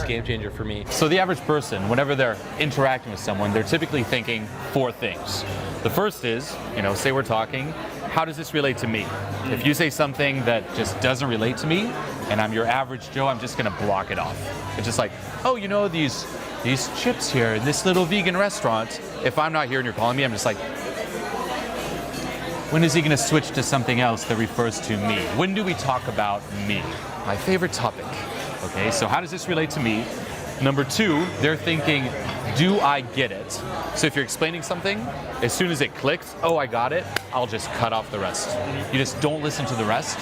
game changer for me. So the average person, whenever they're interacting with someone, they're typically thinking 4 things. The first is, say we're talking, how does this relate to me? If you say something that just doesn't relate to me, and I'm your average Joe, I'm just gonna block it off. It's just like, oh, these chips here in this little vegan restaurant, if I'm not here and you're calling me, I'm just like, when is he gonna switch to something else that refers to me? When do we talk about me? My favorite topic. Okay, so how does this relate to me? Number 2, they're thinking, do I get it? So if you're explaining something, as soon as it clicks, oh, I got it, I'll just cut off the rest. You just don't listen to the rest.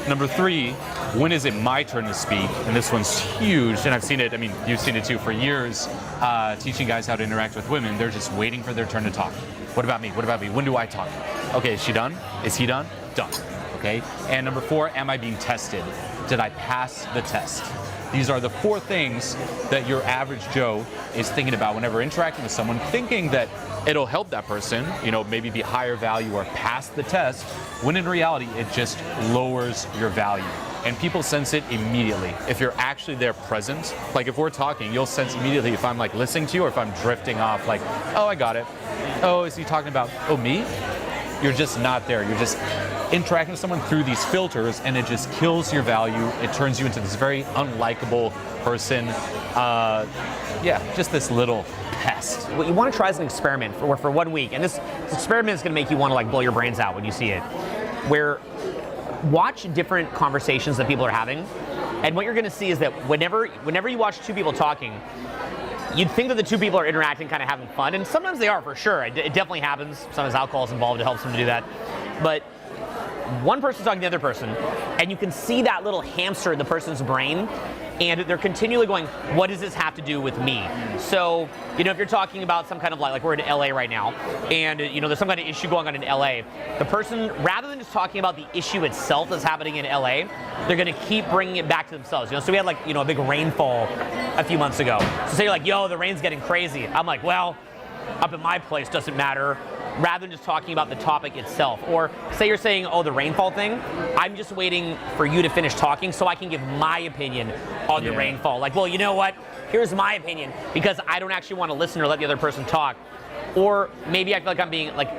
Number 3, when is it my turn to speak? And this one's huge, and I've seen it, you've seen it too for years, teaching guys how to interact with women. They're just waiting for their turn to talk. What about me? What about me? When do I talk? Okay, is she done? Is he done? Done. Okay, and number 4, am I being tested? Did I pass the test? These are the 4 things that your average Joe is thinking about whenever interacting with someone, thinking that it'll help that person, maybe be higher value or pass the test, when in reality, it just lowers your value. And people sense it immediately. If you're actually there present, like if we're talking, you'll sense immediately if I'm like listening to you or if I'm drifting off like, oh, I got it. Oh, is he talking about, oh, me? You're just not there. You're just interacting with someone through these filters, and it just kills your value. It turns you into this very unlikable person. Just this little pest. What you want to try is an experiment for 1 week, and this experiment is going to make you want to blow your brains out when you see it. Where watch different conversations that people are having, and what you're going to see is that whenever you watch 2 people talking, you'd think that the 2 people are interacting, kind of having fun, and sometimes they are for sure. It definitely happens. Sometimes alcohol is involved. It helps them to do that, but one person's talking to the other person, and you can see that little hamster in the person's brain, and they're continually going, what does this have to do with me? So, if you're talking about some kind of like we're in LA right now, and there's some kind of issue going on in LA, the person, rather than just talking about the issue itself that's happening in LA, they're gonna keep bringing it back to themselves. So we had a big rainfall a few months ago. So say you're like, yo, the rain's getting crazy. I'm like, well, up at my place doesn't matter, rather than just talking about the topic itself. Or say you're saying, oh, the rainfall thing, I'm just waiting for you to finish talking so I can give my opinion on the rainfall. Like, well, you know what? Here's my opinion, because I don't actually want to listen or let the other person talk. Or maybe I feel like I'm being like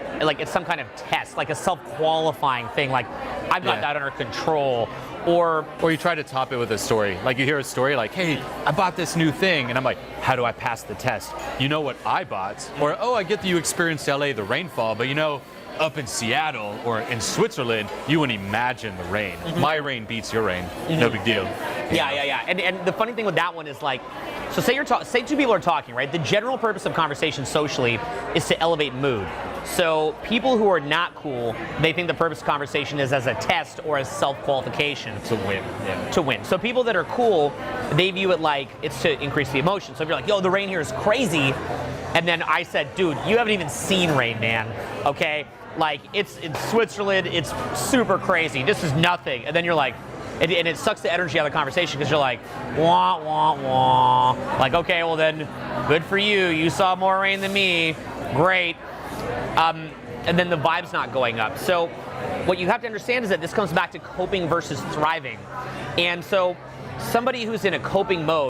it's some kind of test, like a self-qualifying thing, like I've got that under control. Or you try to top it with a story. Like you hear a story like, hey, I bought this new thing. And I'm like, how do I pass the test? You know what I bought? Or, oh, I get that you experienced LA, the rainfall, but up in Seattle or in Switzerland, you wouldn't imagine the rain. My rain beats your rain. No big deal. Yeah. And the funny thing with that one is so say 2 people are talking, right? The general purpose of conversation socially is to elevate mood. So people who are not cool, they think the purpose of conversation is as a test or as self-qualification. To win. Yeah. To win. So people that are cool, they view it like it's to increase the emotion. So if you're like, yo, the rain here is crazy, and then I said, dude, you haven't even seen rain, man, okay? Like, it's in Switzerland, it's super crazy, this is nothing. And then you're like, and it sucks the energy out of the conversation because you're like, wah, wah, wah. Like, okay, well then, good for you. You saw more rain than me. Great. And then the vibe's not going up. So what you have to understand is that this comes back to coping versus thriving. And so somebody who's in a coping mode